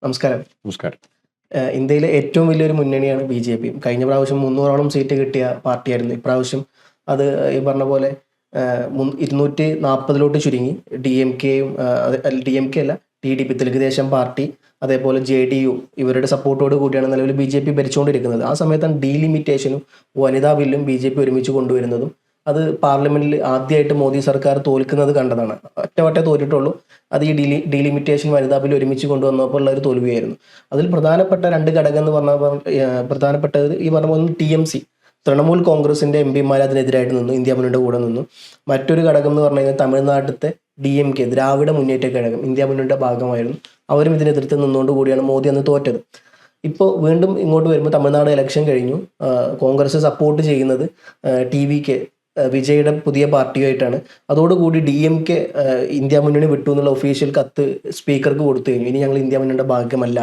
നമസ്കാരം. നമസ്കാരം. ഇന്ത്യയിലെ ഏറ്റവും വലിയൊരു മുന്നണിയാണ് ബി.ജെ.പി. കഴിഞ്ഞ പ്രാവശ്യം 300ഓളം സീറ്റ് കിട്ടിയ പാർട്ടിയായിരുന്നു. ഇപ്രാവശ്യം അത് ഈ പറഞ്ഞ പോലെ 240 ചുരുങ്ങി. ഡി.എം.കെയും ഡി.എം.കെ അല്ല, ടി.ഡി.പി തെലുങ്ക് ദേശം പാർട്ടി, അതേപോലെ ജെ.ഡി.യു ഇവരുടെ സപ്പോർട്ടോട് കൂടിയാണ് നിലവിൽ ബി.ജെ.പി ഭരിച്ചുകൊണ്ടിരിക്കുന്നത്. ആ സമയത്താണ് ഡീലിമിറ്റേഷനും വനിതാ ബില്ലും ബി.ജെ.പി ഒരുമിച്ച് കൊണ്ടുവരുന്നതും. അത് പാർലമെന്റിൽ ആദ്യമായിട്ട് മോദി സർക്കാർ തോൽക്കുന്നത് കണ്ടതാണ്. ഒറ്റവട്ടേ തോറ്റിട്ടുള്ളൂ. അത് ഈ ഡീലിമിറ്റേഷൻ വനിതാ ബിൽ ഒരുമിച്ച് കൊണ്ടുവന്നപ്പോൾ ഉള്ള ഒരു തോൽവിയായിരുന്നു. അതിൽ പ്രധാനപ്പെട്ട രണ്ട് ഘടകം എന്ന് പറഞ്ഞാൽ പ്രധാനപ്പെട്ടത് ഈ പറഞ്ഞ പോലെ ടി.എം.സി തൃണമൂൽ കോൺഗ്രസിന്റെ എംപിമാർ അതിനെതിരായിട്ട് നിന്നു, ഇന്ത്യ മുന്നണിയുടെ കൂടെ നിന്നു. മറ്റൊരു ഘടകം എന്ന് പറഞ്ഞു കഴിഞ്ഞാൽ തമിഴ്നാട്ടിലത്തെ ഡി.എം.കെ ദ്രാവിഡ മുന്നേറ്റ ഘടകം ഇന്ത്യ മുന്നണിയുടെ ഭാഗമായിരുന്നു. അവരും ഇതിനെതിർത്ത് നിന്നുകൊണ്ട് കൂടിയാണ് മോദി അന്ന് തോറ്റത്. ഇപ്പോൾ വീണ്ടും ഇങ്ങോട്ട് വരുമ്പോൾ തമിഴ്നാട് ഇലക്ഷൻ കഴിഞ്ഞു. കോൺഗ്രസ് സപ്പോർട്ട് ചെയ്യുന്നത് ടി.വി.കെ വിജയുടെ പുതിയ പാർട്ടിയായിട്ടാണ്. അതോടുകൂടി ഡി.എം.കെ ഇന്ത്യ മുന്നണി വിട്ടു എന്നുള്ള ഒഫീഷ്യൽ കത്ത് സ്പീക്കർക്ക് കൊടുത്തു കഴിഞ്ഞു. ഇനി ഞങ്ങൾ ഇന്ത്യ മുന്നണിയുടെ ഭാഗമല്ല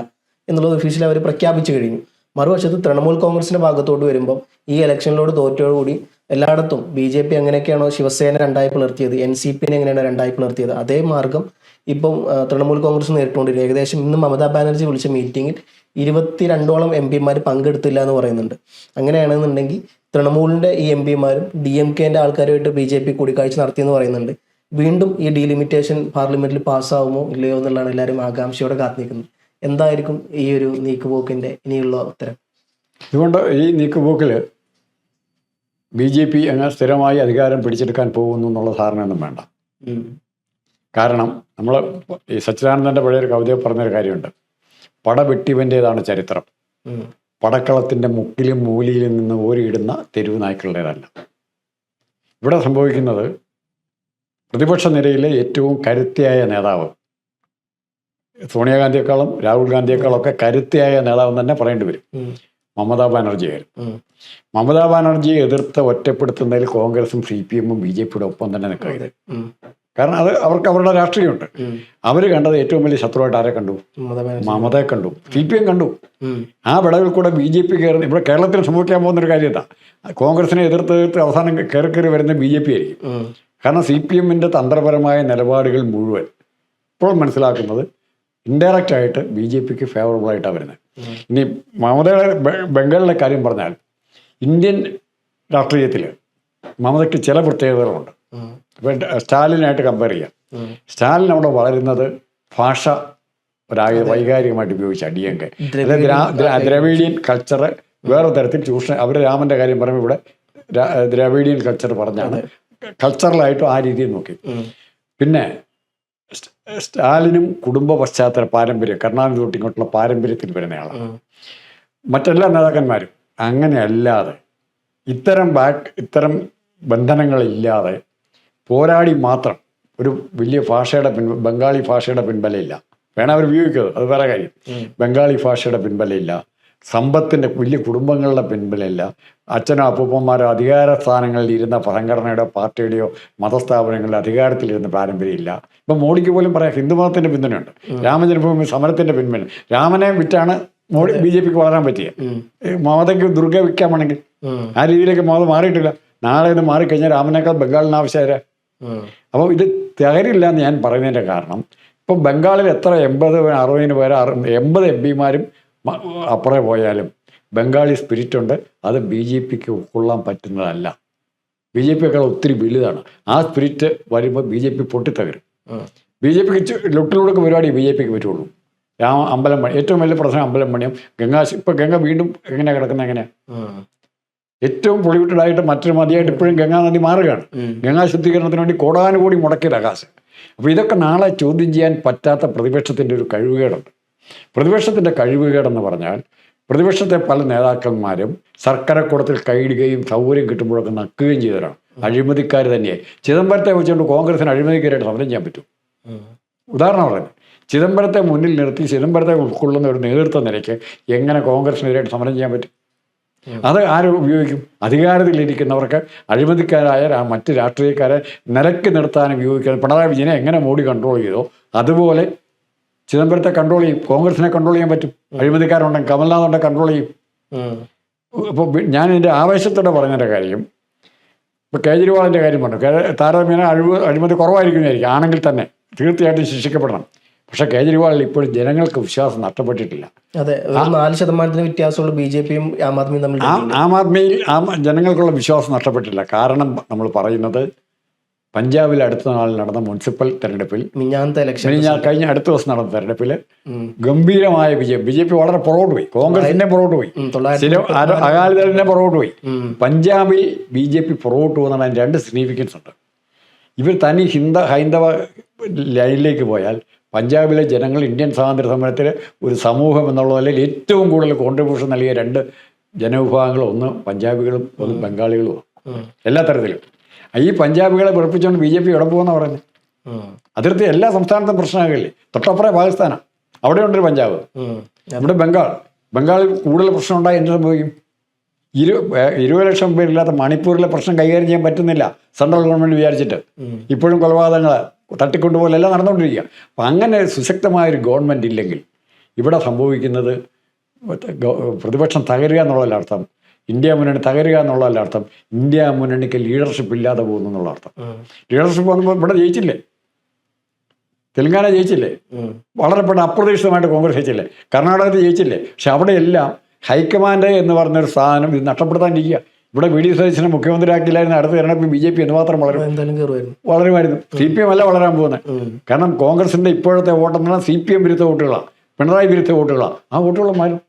എന്നുള്ളത് ഒഫീഷ്യൽ അവർ പ്രഖ്യാപിച്ചു കഴിഞ്ഞു. മറുവശത്ത് തൃണമൂൽ കോൺഗ്രസിന്റെ ഭാഗത്തോട്ട് വരുമ്പോൾ ഈ ഇലക്ഷനിലോട് തോറ്റോടുകൂടി എല്ലായിടത്തും ബി.ജെ.പി എങ്ങനെയൊക്കെയാണോ ശിവസേന രണ്ടായി പിളർത്തിയത്, എൻ.സി.പിനെ എങ്ങനെയാണ് രണ്ടായി പിളർത്തിയത്, അതേ മാർഗം ഇപ്പം തൃണമൂൽ കോൺഗ്രസ് നേരിട്ടുകൊണ്ടിരിക്കും. ഏകദേശം ഇന്ന് മമതാ ബാനർജി വിളിച്ച മീറ്റിങ്ങിൽ 22ഓളം എംപിമാർ പങ്കെടുത്തില്ല എന്ന് പറയുന്നുണ്ട്. അങ്ങനെയാണെന്നുണ്ടെങ്കിൽ തൃണമൂലിന്റെ ഈ എംപിമാരും ഡി.എം.കെന്റെ ആൾക്കാരുമായിട്ട് ബി.ജെ.പി കൂടിക്കാഴ്ച നടത്തിയെന്ന് പറയുന്നുണ്ട്. വീണ്ടും ഈ ഡീലിമിറ്റേഷൻ പാർലമെന്റിൽ പാസ്സാവുമോ ഇല്ലയോ എന്നുള്ളതാണ് എല്ലാവരും ആകാംക്ഷയോടെ കാത്തിരിക്കുന്നത്. എന്തായിരിക്കും ഈ ഒരു നീക്കുപോക്കിന്റെ ഇനിയുള്ള ഉത്തരം? അതുകൊണ്ട് ഈ നീക്കുപോക്കിൽ ബി.ജെ.പി അങ്ങനെ സ്ഥിരമായി അധികാരം പിടിച്ചെടുക്കാൻ പോകുന്നു എന്നുള്ള ധാരണയൊന്നും വേണ്ട. കാരണം നമ്മൾ ഈ സച്ചിദാനന്ദൻ്റെ പഴയൊരു കവിതയിൽ പറഞ്ഞൊരു കാര്യമുണ്ട്, പടവെട്ടിവൻ്റേതാണ് ചരിത്രം, പടക്കളത്തിൻ്റെ മുക്കിലും മൂലയിലും നിന്ന് ഓരിയിടുന്ന തെരുവ് നായ്ക്കളുടേതല്ല. ഇവിടെ സംഭവിക്കുന്നത് പ്രതിപക്ഷ നിരയിലെ ഏറ്റവും കരുത്തിയായ നേതാവ്, സോണിയാഗാന്ധിയെക്കാളും രാഹുൽ ഗാന്ധിയെക്കാളും ഒക്കെ കരുത്തിയായ നേതാവ് തന്നെ പറയേണ്ടി വരും, മമതാ ബാനർജിയായിരുന്നു. മമതാ ബാനർജിയെ എതിർത്ത് ഒറ്റപ്പെടുത്തുന്നതിൽ കോൺഗ്രസും CPM-ഉം ബി.ജെ.പിയുടെ ഒപ്പം തന്നെ നിൽക്കുക. കാരണം അത് അവർക്ക് അവരുടെ രാഷ്ട്രീയമുണ്ട്. അവർ കണ്ടത് ഏറ്റവും വലിയ ശത്രുവായിട്ട് ആരെ കണ്ടു? മമതയെ കണ്ടു, CPM കണ്ടു. ആ വിടവിൽ കൂടെ ബി.ജെ.പി കയറുന്ന ഇവിടെ കേരളത്തിൽ സംഭവിക്കാൻ പോകുന്നൊരു കാര്യം എന്താ, കോൺഗ്രസിനെ എതിർത്ത് അവസാനം കയറി വരുന്ന ബി.ജെ.പി ആയിരിക്കും. കാരണം CPM-ന്റെ തന്ത്രപരമായ നിലപാടുകൾ മുഴുവൻ ഇപ്പോൾ മനസ്സിലാക്കുന്നത് ഇൻഡയറക്റ്റ് ആയിട്ട് ബി.ജെ.പിക്ക് ഫേവറബിളായിട്ടാണ് വരുന്നത്. ഇനി മമതയുടെ ബംഗാളിലെ കാര്യം പറഞ്ഞാൽ ഇന്ത്യൻ രാഷ്ട്രീയത്തിൽ മമതയ്ക്ക് ചില പ്രത്യേകതകളുണ്ട്. ഇപ്പം സ്റ്റാലിനായിട്ട് കമ്പയർ ചെയ്യാം. സ്റ്റാലിൻ അവിടെ വളരുന്നത് ഭാഷ വൈകാരികമായിട്ട് ഉപയോഗിച്ച DMK ദ്രവീഡിയൻ കൾച്ചർ വേറെ തരത്തിൽ ചൂഷണം. അവർ രാമൻ്റെ കാര്യം പറയുമ്പോൾ ഇവിടെ ദ്രവീഡിയൻ കൾച്ചർ പറഞ്ഞാണ് കൾച്ചറലായിട്ടും ആ രീതിയിൽ നോക്കി. പിന്നെ സ്റ്റാലിനും കുടുംബ പശ്ചാത്തല പാരമ്പര്യം, കരുണാനിധി തൊട്ട് ഇങ്ങോട്ടുള്ള പാരമ്പര്യത്തിൽ വരുന്നയാളാണ്. മറ്റെല്ലാ നേതാക്കന്മാരും അങ്ങനെയല്ലാതെ ഇത്തരം ബന്ധനങ്ങളില്ലാതെ പോരാടി മാത്രം ഒരു വലിയ ഭാഷയുടെ ബംഗാളി ഭാഷയുടെ പിൻബലമില്ല, വേണം അവർ ഉപയോഗിക്കുന്നത്, അത് വേറെ കാര്യം. ബംഗാളി ഭാഷയുടെ പിൻബലമില്ല, സമ്പത്തിൻ്റെ വലിയ കുടുംബങ്ങളുടെ പിൻബലമില്ല, അച്ഛനോ അപ്പൂപ്പന്മാരോ അധികാര സ്ഥാനങ്ങളിൽ ഇരുന്ന സംഘടനയുടെയോ പാർട്ടിയുടെയോ മതസ്ഥാപനങ്ങളുടെ അധികാരത്തിലിരുന്ന പാരമ്പര്യമില്ല. ഇപ്പം മോഡിക്ക് പോലും പറയാം ഹിന്ദുമതത്തിൻ്റെ പിന്തുണയുണ്ട്, രാമജന്മഭൂമി സമരത്തിൻ്റെ പിൻബലം. രാമനെ വിറ്റാണ് മോഡി ബി.ജെ.പിക്ക് വളരാൻ പറ്റിയത്. മമതയ്ക്ക് ദുർഗ വിൽക്കാമെങ്കിൽ ആ രീതിയിലേക്ക് മമത മാറിയിട്ടില്ല. നാളെ ഇത് മാറിക്കഴിഞ്ഞാൽ രാമനേക്കാൾ ബംഗാളിന് ആവശ്യമാരാ. അപ്പോൾ ഇത് തകരില്ല എന്ന് ഞാൻ പറയുന്നതിൻ്റെ കാരണം, ഇപ്പം ബംഗാളിൽ എത്ര 80-60 പേര് 80 എംപിമാരും അപ്പുറേ പോയാലും ബംഗാളി സ്പിരിറ്റ് ഉണ്ട്. അത് ബി.ജെ.പിക്ക് ഉൾക്കൊള്ളാൻ പറ്റുന്നതല്ല. ബി.ജെ.പിയേക്കാൾ ഒത്തിരി വലുതാണ്. ആ സ്പിരിറ്റ് വരുമ്പോൾ ബി.ജെ.പി പൊട്ടിത്തകരും. ബി.ജെ.പിക്ക് ലൊട്ടിലൊടുക്ക് പരിപാടി ബി.ജെ.പിക്ക് പറ്റുള്ളൂ. അമ്പലം പണി ഏറ്റവും വലിയ പ്രശ്നം, അമ്പലം പണിയും. ഇപ്പം ഗംഗ വീണ്ടും എങ്ങനെയാണ് കിടക്കുന്നത്? എങ്ങനെയാണ് ഏറ്റവും പൊളിവിട്ടഡായിട്ട് മറ്റൊരു നദിയായിട്ട് ഇപ്പോഴും ഗംഗാ നദി മാറുകയാണ്. ഗംഗാ ശുദ്ധീകരണത്തിന് വേണ്ടി കോടാനുകൂടി മുടക്കിയത് ആകാശം. അപ്പോൾ ഇതൊക്കെ നാളെ ചോദ്യം ചെയ്യാൻ പറ്റാത്ത പ്രതിപക്ഷത്തിൻ്റെ ഒരു കഴിവുകേടുണ്ട്. പ്രതിപക്ഷത്തിൻ്റെ കഴിവുകേടെന്ന് പറഞ്ഞാൽ പ്രതിപക്ഷത്തെ പല നേതാക്കന്മാരും സർക്കാരക്കൂടത്തിൽ കൈയിടുകയും സൗകര്യം കിട്ടുമ്പോഴൊക്കെ നക്കുകയും ചെയ്തവരാണ്. അഴിമതിക്കാർ തന്നെയായി. ചിദംബരത്തെ വെച്ചുകൊണ്ട് കോൺഗ്രസിന് അഴിമതിക്കാരായിട്ട് സമരം ചെയ്യാൻ പറ്റും. ഉദാഹരണം പറഞ്ഞു, ചിദംബരത്തെ മുന്നിൽ നിർത്തി ചിദംബരത്തെ ഉൾക്കൊള്ളുന്ന ഒരു നേതൃത്വ നിലയ്ക്ക് എങ്ങനെ കോൺഗ്രസിനെതിരായിട്ട് സമരം ചെയ്യാൻ പറ്റും? അത് ആരും ഉപയോഗിക്കും? അധികാരത്തിലിരിക്കുന്നവർക്ക് അഴിമതിക്കാരായ മറ്റ് രാഷ്ട്രീയക്കാരെ നിലക്ക് നിർത്താൻ ഉപയോഗിക്കാൻ പിണറായി വിജയനെ എങ്ങനെ മോഡി കൺട്രോൾ ചെയ്തോ അതുപോലെ ചിദംബരത്തെ കൺട്രോൾ ചെയ്യും, കോൺഗ്രസിനെ കൺട്രോൾ ചെയ്യാൻ പറ്റും. അഴിമതിക്കാരുണ്ടെങ്കിൽ കമൽനാഥ് ഉണ്ടെങ്കിൽ കൺട്രോൾ ചെയ്യും. അപ്പോൾ ഞാൻ എൻ്റെ ആവേശത്തോടെ പറഞ്ഞതിൻ്റെ കാര്യം, ഇപ്പോൾ കേജ്രിവാളിൻ്റെ കാര്യം പറഞ്ഞു, താരതമ്യേന അഴിമതി കുറവായിരിക്കുന്നതായിരിക്കും, ആണെങ്കിൽ തന്നെ തീർച്ചയായിട്ടും ശിക്ഷിക്കപ്പെടണം. പക്ഷെ കേജ്രിവാളിൽ ഇപ്പോഴും ജനങ്ങൾക്ക് വിശ്വാസം നഷ്ടപ്പെട്ടിട്ടില്ല. അതെ, 4% വ്യത്യാസമുള്ള BJPയും ആം ആദ്മിയും തമ്മിൽ. ആം ആദ്മിയിൽ ജനങ്ങൾക്കുള്ള വിശ്വാസം നഷ്ടപ്പെട്ടില്ല. കാരണം നമ്മൾ പറയുന്നത് പഞ്ചാബിൽ അടുത്ത നാളിൽ നടന്ന മുനിസിപ്പൽ തെരഞ്ഞെടുപ്പിൽ, കഴിഞ്ഞ അടുത്ത ദിവസം നടന്ന തെരഞ്ഞെടുപ്പിൽ ഗംഭീരമായ വിജയം. BJP വളരെ പുറകോട്ട് പോയി, കോൺഗ്രസിന്റെ പുറകോട്ട് പോയി, അകാലിദളിന്റെ പുറകോട്ട് പോയി. പഞ്ചാബിൽ BJP പുറകോട്ട് പോകുന്നതിന് 2 സിഗ്നിഫിക്കൻസ് ഉണ്ട്. ഇവർ തനി ഹൈന്ദവ ലൈനിലേക്ക് പോയാൽ പഞ്ചാബിലെ ജനങ്ങൾ ഇന്ത്യൻ സ്വാതന്ത്ര്യ സമരത്തിൽ ഒരു സമൂഹം എന്നുള്ള നിലയിൽ ഏറ്റവും കൂടുതൽ കോൺട്രിബ്യൂഷൻ നൽകിയ 2 ജനവിഭാഗങ്ങളും, ഒന്ന് പഞ്ചാബികളും ഒന്ന് ബംഗാളികളുമാണ് എല്ലാ തരത്തിലും. ഈ പഞ്ചാബികളെ വെറുപ്പിച്ചുകൊണ്ട് BJP എവിടെ പോകുന്ന പറഞ്ഞു. അതിർത്തി എല്ലാ സംസ്ഥാനത്തും പ്രശ്നമാകില്ലേ. തൊട്ടപ്പുറം പാകിസ്ഥാനാണ്, അവിടെയുണ്ടൊരു പഞ്ചാബ്. ഇവിടെ ബംഗാളിൽ കൂടുതൽ പ്രശ്നം ഉണ്ടായി എന്ത് സംഭവിക്കും? 20 ലക്ഷം പേരില്ലാത്ത മണിപ്പൂരിലെ പ്രശ്നം കൈകാര്യം ചെയ്യാൻ പറ്റുന്നില്ല സെൻട്രൽ ഗവൺമെൻറ് വിചാരിച്ചിട്ട്. ഇപ്പോഴും കൊലപാതകങ്ങൾ, തട്ടിക്കൊണ്ടുപോലെല്ലാം നടന്നുകൊണ്ടിരിക്കുക. അപ്പം അങ്ങനെ സുശക്തമായൊരു ഗവൺമെൻറ് ഇല്ലെങ്കിൽ ഇവിടെ സംഭവിക്കുന്നത് പ്രതിപക്ഷം തകരുക എന്നുള്ളതല്ല അർത്ഥം, ഇന്ത്യ മുന്നണി തകരുക എന്നുള്ളതല്ല അർത്ഥം, ഇന്ത്യ മുന്നണിക്ക് ലീഡർഷിപ്പ് ഇല്ലാതെ പോകുന്നു എന്നുള്ള അർത്ഥം. ലീഡർഷിപ്പ് വന്നപ്പോൾ ഇവിടെ ജയിച്ചില്ലേ, തെലങ്കാന ജയിച്ചില്ലേ, വളരെ പെട്ടെന്ന് അപ്രതീക്ഷിതമായിട്ട് കോൺഗ്രസ് ജയിച്ചില്ലേ, കർണാടകത്തിൽ ജയിച്ചില്ലേ. പക്ഷെ അവിടെയെല്ലാം ഹൈക്കമാൻഡ് എന്ന് പറഞ്ഞൊരു സാധനം ഇത് നഷ്ടപ്പെടുത്താണ്ടിരിക്കുക. ഇവിടെ VD സതീശനെ മുഖ്യമന്ത്രിയാക്കിയില്ലായിരുന്നു, അടുത്ത തെരഞ്ഞെടുപ്പ് BJP എന്തുമാത്രം വളരുമായിരുന്നു. CPM അല്ല വളരാൻ പോകുന്നത്. കാരണം കോൺഗ്രസിന്റെ ഇപ്പോഴത്തെ വോട്ടെന്ന് പറഞ്ഞാൽ CPM വിരുദ്ധ വോട്ടുകളാണ്, പിണറായി വിരുദ്ധ വോട്ടുകളാണ്. ആ വോട്ടുകൾ മാറും.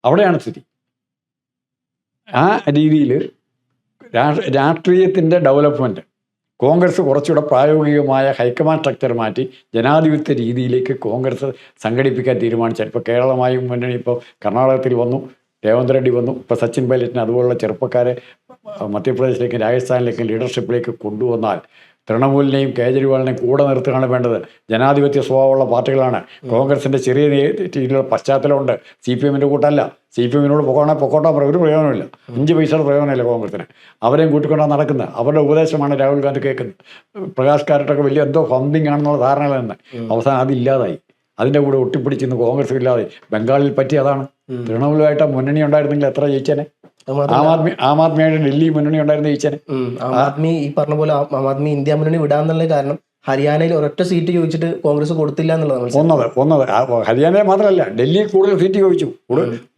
അവിടെയാണ് സ്ഥിതി. ആ രീതിയിൽ രാഷ്ട്രീയത്തിൻ്റെ ഡെവലപ്മെൻറ്റ് കോൺഗ്രസ് കുറച്ചുകൂടെ പ്രായോഗികമായ ഹൈക്കമാൻഡ് സ്ട്രക്ചർ മാറ്റി ജനാധിപത്യ രീതിയിലേക്ക് കോൺഗ്രസ് സംഘടിപ്പിക്കാൻ തീരുമാനിച്ചാൽ, ഇപ്പോൾ കേരളമായും മുന്നണി, ഇപ്പോൾ കർണാടകത്തിൽ വന്നു, രേവന്ത് റെഡ്ഡി വന്നു, ഇപ്പോൾ സച്ചിൻ പൈലറ്റിന് അതുപോലുള്ള ചെറുപ്പക്കാരെ മധ്യപ്രദേശിലേക്കും രാജസ്ഥാനിലേക്കും ലീഡർഷിപ്പിലേക്ക് കൊണ്ടുവന്നാൽ തൃണമൂലിനെയും കേജ്രിവാളിനെയും കൂടെ നിർത്തുകയാണ് വേണ്ടത്. ജനാധിപത്യ സ്വഭാവമുള്ള പാർട്ടികളാണ്. കോൺഗ്രസിൻ്റെ ചെറിയ രീതിയിലുള്ള പശ്ചാത്തലമുണ്ട്, CPMൻ്റെ കൂട്ടല്ല. CPMനോട് പൊക്കോട്ടാൻ ഒരു പ്രയോജനമില്ല, 5 പൈസയുടെ പ്രയോജനമില്ല കോൺഗ്രസിന്. അവരെയും കൂട്ടിക്കൊണ്ടാണ് നടക്കുന്നത്. അവരുടെ ഉപദേശമാണ് രാഹുൽ ഗാന്ധി കേൾക്കുന്നത്. പ്രകാശ് കാരട്ടൊക്കെ വലിയ എന്തോ ഫണ്ടിങ് ആണെന്നുള്ള ധാരണകൾ നിന്ന് അവസാനം അതില്ലാതായി. അതിൻ്റെ കൂടെ ഒട്ടിപ്പിടിച്ചിന്ന് കോൺഗ്രസ് ഇല്ലാതെ ബംഗാളിൽ പറ്റി അതാണ്. തൃണമൂലുമായിട്ട് മുന്നണി ഉണ്ടായിരുന്നെങ്കിൽ എത്ര ജയിച്ചേനെ? ആം ആദ്മിയായിട്ട് ഡൽഹി മുന്നണി ഉണ്ടായിരുന്ന ജയിച്ചേനെ. ആം ആദ്മി ഈ പറഞ്ഞ പോലെ ആം ആദ്മി ഇന്ത്യ മുന്നണി വിടാന്നുള്ള കാരണം ഹരിയാനയിൽ ഒരൊറ്റ സീറ്റ് ചോദിച്ചിട്ട് കോൺഗ്രസ് കൊടുത്തില്ല എന്നുള്ളതാണ് ഒന്നത്. ഹരിയാനയിൽ മാത്രമല്ല, ഡൽഹിയിൽ കൂടുതൽ സീറ്റ് ചോദിച്ചു.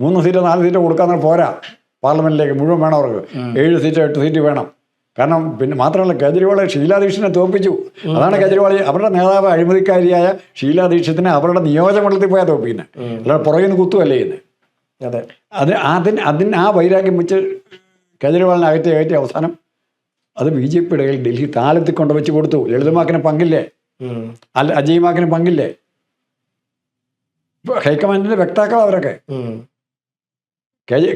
3 സീറ്റ് 4 സീറ്റ് കൊടുക്കാൻ പോരാ, പാർലമെന്റിലേക്ക് മുഴുവൻ വേണം അവർക്ക്. 7 സീറ്റ് 8 സീറ്റ് വേണം. കാരണം പിന്നെ മാത്രമല്ല, കേജ്രിവാൾ ഷീലാ ദീക്ഷിതിനെ തോൽപ്പിച്ചു. അതാണ് കേജ്രിവാൾ, അവരുടെ നേതാവ് അഴിമതിക്കാരിയായ ഷീലാ ദീക്ഷിതിനെ അവരുടെ നിയോജകമണ്ഡലത്തിൽ പോയാൽ തോൽപ്പിക്കുന്നത്, അല്ലാതെ പുറകിൽ നിന്ന് കുത്തുമല്ലേ ചെയ്യുന്നത്. അതെ, അതിന് ആ വൈരാഗ്യം വെച്ച് കേജ്രിവാളിനെ അകറ്റി അവസാനം അത് BJPയുടെ ഇടയിൽ ഡൽഹി താലത്തിൽ കൊണ്ട് വെച്ച് കൊടുത്തു. ലളിതമാക്കിന് പങ്കില്ലേ, അജയ്മാക്കിന് പങ്കില്ലേ, ഹൈക്കമാൻഡിന്റെ വ്യക്താക്കൾ അവരൊക്കെ.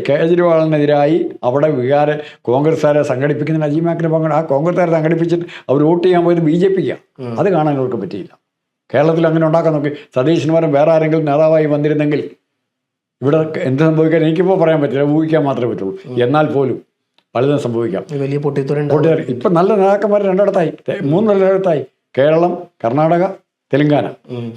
കേജ്രിവാളിനെതിരായി അവിടെ കോൺഗ്രസ്സുകാരെ സംഘടിപ്പിക്കുന്നതിന് അജയ്മാക്കിന് പങ്ക്. ആ കോൺഗ്രസ്സുകാരെ സംഘടിപ്പിച്ചിട്ട് അവർ വോട്ട് ചെയ്യാൻ പോയത് BJPക്കാണ്. അത് കാണാൻ അവർക്ക് പറ്റിയില്ല. കേരളത്തിൽ അങ്ങനെ ഉണ്ടാക്കാൻ നോക്കി. സതീശന് പകരം വേറെ ആരെങ്കിലും നേതാവായി വന്നിരുന്നെങ്കിൽ ഇവിടെ എന്ത് സംഭവിക്കാൻ എനിക്കിപ്പോൾ പറയാൻ പറ്റില്ല, ഊഹിക്കാൻ മാത്രമേ പറ്റുള്ളൂ. എന്നാൽ പോലും പലതും സംഭവിക്കാം. വലിയ പൊട്ടിത്തെറി. ഇപ്പം നല്ല നേതാക്കന്മാർ 3 രണ്ടിടത്തായി, കേരളം, കർണാടക, തെലങ്കാന.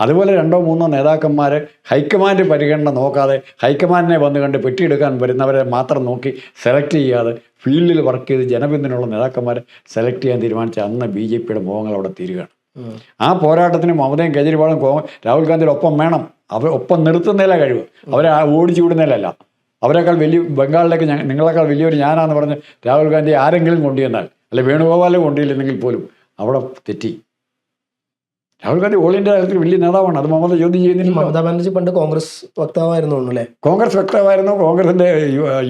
അതുപോലെ 2-3 നേതാക്കന്മാർ ഹൈക്കമാൻഡ് പരിഗണന നോക്കാതെ ഹൈക്കമാൻഡിനെ വന്ന് കണ്ട് പെട്ടിയെടുക്കാൻ വരുന്നവരെ മാത്രം നോക്കി സെലക്ട് ചെയ്യാതെ ഫീൽഡിൽ വർക്ക് ചെയ്ത് ജനപിന്തുണയുള്ള നേതാക്കന്മാരെ സെലക്ട് ചെയ്യാൻ തീരുമാനിച്ച അന്ന് BJPയുടെ മോഹങ്ങൾ അവിടെ തീരുകയാണ്. ആ പോരാട്ടത്തിന് മമതയും കേജ്രിവാളും രാഹുൽ ഗാന്ധിയുടെ ഒപ്പം വേണം. ഒപ്പം നിർത്തുന്നതിലെ കഴിവ്, അവരെ ഓടിച്ചു വിടുന്നതിലല്ല. അവരെക്കാൾ വലിയ ബംഗാളിലേക്ക് നിങ്ങളെക്കാൾ വലിയൊരു ഞാനാന്ന് പറഞ്ഞ് രാഹുൽ ഗാന്ധി ആരെങ്കിലും കൊണ്ടുവന്നാൽ, അല്ലെ വേണുഗോപാലെ കൊണ്ടുവന്നില്ലെങ്കിൽ പോലും അവിടെ തെറ്റി. രാഹുൽ ഗാന്ധി ഓൾ ഇന്ത്യ തലത്തിൽ വലിയ നേതാവാണ്. അത് മമത ചോദ്യം ചെയ്യുന്നില്ല. മമതാ ബാനർജി പണ്ട് കോൺഗ്രസ് വക്താവായിരുന്നു അല്ലേ? കോൺഗ്രസ് വക്താവായിരുന്നു, കോൺഗ്രസിന്റെ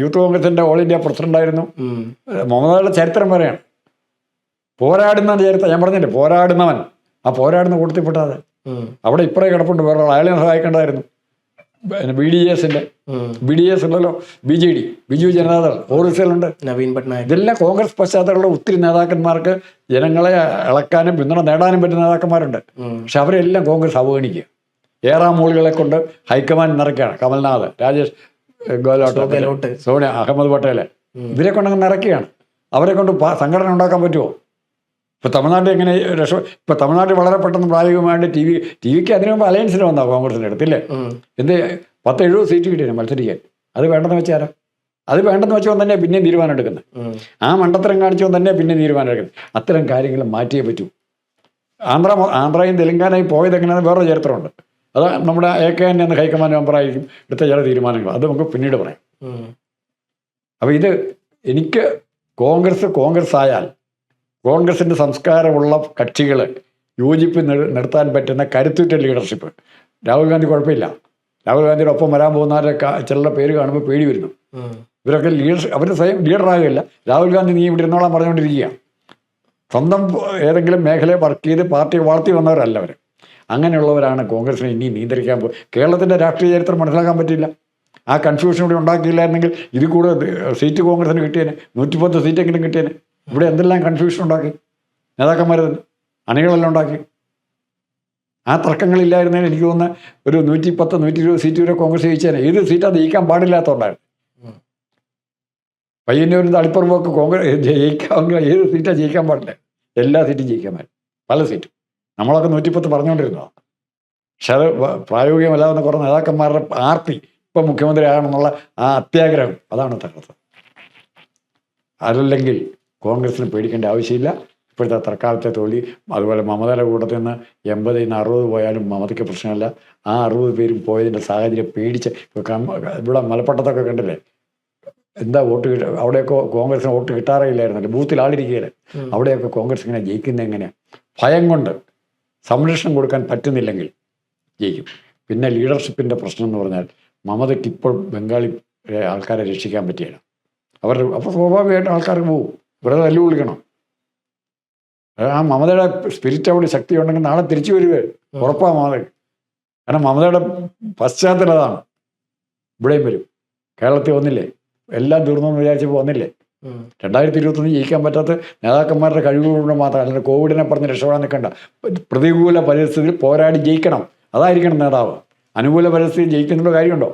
യൂത്ത് കോൺഗ്രസിന്റെ ഓൾ ഇന്ത്യ പ്രസിഡന്റ് ആയിരുന്നു. മമതയുടെ ചരിത്രം വരെയാണ്. പോരാടുന്ന ചരിത്രം ഞാൻ പറഞ്ഞില്ലേ, പോരാടുന്നവൻ. ആ പോരാടുന്ന കൂട്ടത്തിൽപ്പെട്ടാതെ അവിടെ ഇപ്പറേ കിടപ്പുണ്ട്, വേറെ അയാളെ സഹായിക്കേണ്ടതായിരുന്നു. BDS ഉണ്ടല്ലോ, BJD, ബിജു ജനതാദൾ, ഓറിസലുണ്ട്, നവീൻ പട്നായക്. ഇതെല്ലാം കോൺഗ്രസ് പശ്ചാത്തലമുള്ള ഒത്തിരി നേതാക്കന്മാർക്ക് ജനങ്ങളെ ഇളക്കാനും പിന്തുണ നേടാനും പറ്റുന്ന നേതാക്കന്മാരുണ്ട്. പക്ഷെ അവരെല്ലാം കോൺഗ്രസ് അവഗണിക്കുക. ഏറാമൂളികളെ കൊണ്ട് ഹൈക്കമാൻഡ് നിറയ്ക്കുകയാണ്. കമൽനാഥ്, രാജേഷ് ഗെഹ്ലോട്ട്, സോണിയ, അഹമ്മദ് പട്ടേൽ, ഇവരെ കൊണ്ടങ്ങ് നിറയ്ക്കുകയാണ്. അവരെ കൊണ്ട് സംഘടന ഉണ്ടാക്കാൻ പറ്റുമോ? ഇപ്പോൾ തമിഴ്നാട്ടിൽ എങ്ങനെ ഇപ്പോൾ തമിഴ്നാട്ടിൽ വളരെ പെട്ടെന്ന് പ്രായോഗികമായിട്ട് ടി വിക്ക് അതിനു മുമ്പ് അലയൻസിന് വന്നാ കോൺഗ്രസിൻ്റെ അടുത്തില്ലേ? എന്ത് 10-70 സീറ്റ് കിട്ടിയാണ് മത്സരിക്കാൻ. അത് വേണ്ടെന്ന് വെച്ചാലോ? അത് വേണ്ടെന്ന് വെച്ചോ തന്നെ പിന്നെയും തീരുമാനം എടുക്കുന്നത്. ആ മണ്ടത്തരം കാണിച്ചോ തന്നെ പിന്നെയും തീരുമാനം എടുക്കുന്നത്. അത്തരം കാര്യങ്ങൾ മാറ്റിയേ പറ്റൂ. ആന്ധ്രയും തെലങ്കാനയും പോയത് എങ്ങനെയാണെന്ന് വേറെ ചരിത്രമുണ്ട്. അത് നമ്മുടെ AKN എന്ന ഹൈക്കമാൻഡ് മെമ്പറായിരിക്കും എടുത്ത ചില തീരുമാനങ്ങൾ, അത് നമുക്ക് പിന്നീട് പറയാം. അപ്പോൾ ഇത് എനിക്ക് കോൺഗ്രസ് ആയാൽ കോൺഗ്രസിൻ്റെ സംസ്കാരമുള്ള കക്ഷികൾ യോജിപ്പ് നിർത്താൻ പറ്റുന്ന കരുത്തുറ്റ ലീഡർഷിപ്പ്. രാഹുൽ ഗാന്ധി കുഴപ്പമില്ല, രാഹുൽ ഗാന്ധിയുടെ ഒപ്പം വരാൻ പോകുന്നവരുടെ ചില പേര് കാണുമ്പോൾ പേടി വരുന്നു. ഇവരൊക്കെ അവർ സ്വയം ലീഡറാകില്ല. രാഹുൽ ഗാന്ധി നീ ഇവിടെ ഇരുന്നോളാൻ പറഞ്ഞുകൊണ്ടിരിക്കുക. സ്വന്തം ഏതെങ്കിലും മേഖലയെ വർക്ക് ചെയ്ത് പാർട്ടി വളർത്തി വന്നവരല്ല അവർ. അങ്ങനെയുള്ളവരാണ് കോൺഗ്രസിനെ ഇനി നിയന്ത്രിക്കാൻ കേരളത്തിൻ്റെ രാഷ്ട്രീയ ചരിത്രം മനസ്സിലാക്കാൻ പറ്റില്ല. ആ കൺഫ്യൂഷൻ ഇവിടെ ഉണ്ടാക്കിയില്ലായിരുന്നെങ്കിൽ ഇത് കൂടെ സീറ്റ് കോൺഗ്രസിന് കിട്ടിയേനെ, 110 സീറ്റെങ്കിലും കിട്ടിയേനെ. ഇവിടെ എന്തെല്ലാം കൺഫ്യൂഷൻ ഉണ്ടാക്കി നേതാക്കന്മാർ തന്നെ, അണികളെല്ലാം ഉണ്ടാക്കി. ആ തർക്കങ്ങളില്ലായിരുന്നതിന് എനിക്ക് തോന്നുന്ന ഒരു 110, 120 സീറ്റ് വരെ കോൺഗ്രസ് ജയിച്ചേനെ. ഏത് സീറ്റാണ് ജയിക്കാൻ പാടില്ലാത്തതുകൊണ്ടായിരുന്നു. പയ്യന്നൂരിൽ തളിപ്പുറമൊക്കെ കോൺഗ്രസ് ജയിക്കാമെങ്കിൽ ഏത് സീറ്റാണ് ജയിക്കാൻ പാടില്ല? എല്ലാ സീറ്റും ജയിക്കാൻ പറ്റും, പല സീറ്റും. നമ്മളൊക്കെ 110 പറഞ്ഞുകൊണ്ടിരുന്നതാണ്. പക്ഷെ അത് പ്രായോഗികമല്ലാതെ കുറേ നേതാക്കന്മാരുടെ ആർത്തി ഇപ്പം മുഖ്യമന്ത്രി ആകണമെന്നുള്ള ആ അത്യാഗ്രഹം, അതാണ് തകർത്തത്. അതല്ലെങ്കിൽ കോൺഗ്രസിന് പേടിക്കേണ്ട ആവശ്യമില്ല. ഇപ്പോഴത്തെ തൽക്കാലത്തെ തോൽവി, അതുപോലെ മമതയുടെ കൂട്ടത്തിൽ നിന്ന് 80 നിന്ന് 60 പോയാലും മമതയ്ക്ക് പ്രശ്നമല്ല. ആ 60 പേരും പോയതിൻ്റെ സാഹചര്യം പേടിച്ച് ഇവിടെ മലപ്പട്ടത്തൊക്കെ കണ്ടില്ലേ, എന്താ വോട്ട് അവിടെയൊക്കെ കോൺഗ്രസിന് വോട്ട് കിട്ടാറേ ഇല്ലായിരുന്നല്ലോ, ബൂത്തിൽ ആളിരിക്കുകയില്ല. അവിടെയൊക്കെ കോൺഗ്രസ് ഇങ്ങനെ ജയിക്കുന്നത് എങ്ങനെയാണ്? ഭയം കൊണ്ട് സംരക്ഷണം കൊടുക്കാൻ പറ്റുന്നില്ലെങ്കിൽ ജയിക്കും. പിന്നെ ലീഡർഷിപ്പിൻ്റെ പ്രശ്നം എന്ന് പറഞ്ഞാൽ മമതയ്ക്ക് ഇപ്പോൾ ബംഗാളി ആൾക്കാരെ രക്ഷിക്കാൻ പറ്റിയില്ല. അപ്പോൾ സ്വാഭാവികമായിട്ട് ആൾക്കാർക്ക് പോകും, വെറുതെ തല്ലുകൊള്ളിക്കണം. ആ മമതയുടെ സ്പിരിറ്റ് അവിടെ ശക്തി ഉണ്ടെങ്കിൽ നാളെ തിരിച്ചു വരിക ഉറപ്പാണ് മമത. കാരണം മമതയുടെ പശ്ചാത്തലം അതാണ്. ഇവിടെയും വരും. കേരളത്തിൽ വന്നില്ലേ, എല്ലാം തീർന്നെന്ന് വിചാരിച്ചപ്പോൾ വന്നില്ലേ. 2021 ജയിക്കാൻ പറ്റാത്ത നേതാക്കന്മാരുടെ കഴിവുകൊണ്ട് മാത്രം, അല്ലെങ്കിൽ കോവിഡിനെ പറഞ്ഞ് രക്ഷപ്പെടാൻ നിൽക്കണ്ട. പ്രതികൂല പരിസ്ഥിതിയിൽ പോരാടി ജയിക്കണം, അതായിരിക്കണം നേതാവ്. അനുകൂല പരിസ്ഥിതി ജയിക്കുന്നതിൻ്റെ കാര്യമുണ്ടോ?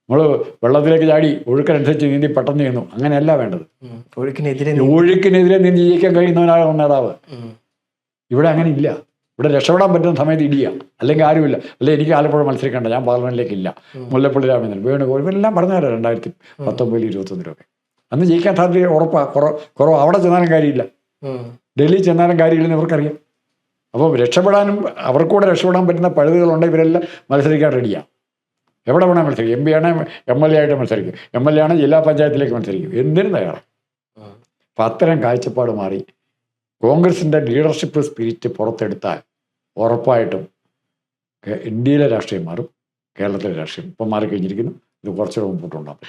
നമ്മൾ വെള്ളത്തിലേക്ക് ചാടി ഒഴുക്കനുസരിച്ച് നീന്തി പെട്ടെന്ന് ചെയ്യുന്നു, അങ്ങനെയല്ല വേണ്ടത്. ഒഴുക്കിനെതിരെ നീന്തി ജയിക്കാൻ കഴിയുന്നവനാണ് നേതാവ്. ഇവിടെ അങ്ങനെ ഇല്ല. ഇവിടെ രക്ഷപ്പെടാൻ പറ്റുന്ന സമയത്ത് ഇടിയ, അല്ലെങ്കിൽ ആരുമില്ല. അല്ലെങ്കിൽ എനിക്ക് ആലപ്പുഴ മത്സരിക്കേണ്ട, ഞാൻ പാർലമെന്റിലേക്കില്ല, മുല്ലപ്പള്ളി രാമചന്ദ്രൻ, വേണുഗോപാൽ, ഇവരെല്ലാം പറഞ്ഞുതരാം 2019, 2021 അന്ന് ജയിക്കാൻ സാധ്യത ഉറപ്പാണ്. കുറവ്. അവിടെ ചെന്നാലും കാര്യമില്ല, ഡൽഹി ചെന്നാലും കാര്യമില്ലെന്ന് ഇവർക്കറിയാം. അപ്പോൾ രക്ഷപ്പെടാനും അവർക്കൂടെ രക്ഷപ്പെടാൻ പറ്റുന്ന പഴുതുകളുണ്ട്. ഇവരെല്ലാം മത്സരിക്കാൻ റെഡിയാണ്. എവിടെ വേണേൽ മത്സരിക്കും. MP ആണെങ്കിൽ MLA ആയിട്ട് മത്സരിക്കും, MLA ആണെങ്കിൽ ജില്ലാ പഞ്ചായത്തിലേക്ക് മത്സരിക്കും, എന്തിനും തയ്യാറാണ്. അപ്പം അത്തരം കാഴ്ചപ്പാട് മാറി കോൺഗ്രസിൻ്റെ ലീഡർഷിപ്പ് സ്പിരിറ്റ് പുറത്തെടുത്താൽ ഉറപ്പായിട്ടും ഇന്ത്യയിലെ രാഷ്ട്രീയം മാറും, കേരളത്തിലെ രാഷ്ട്രീയം ഇപ്പം മാറിക്കഴിഞ്ഞിരിക്കുന്നു. ഇത് കുറച്ചുകൂടെ മുമ്പോട്ടുണ്ടാകും.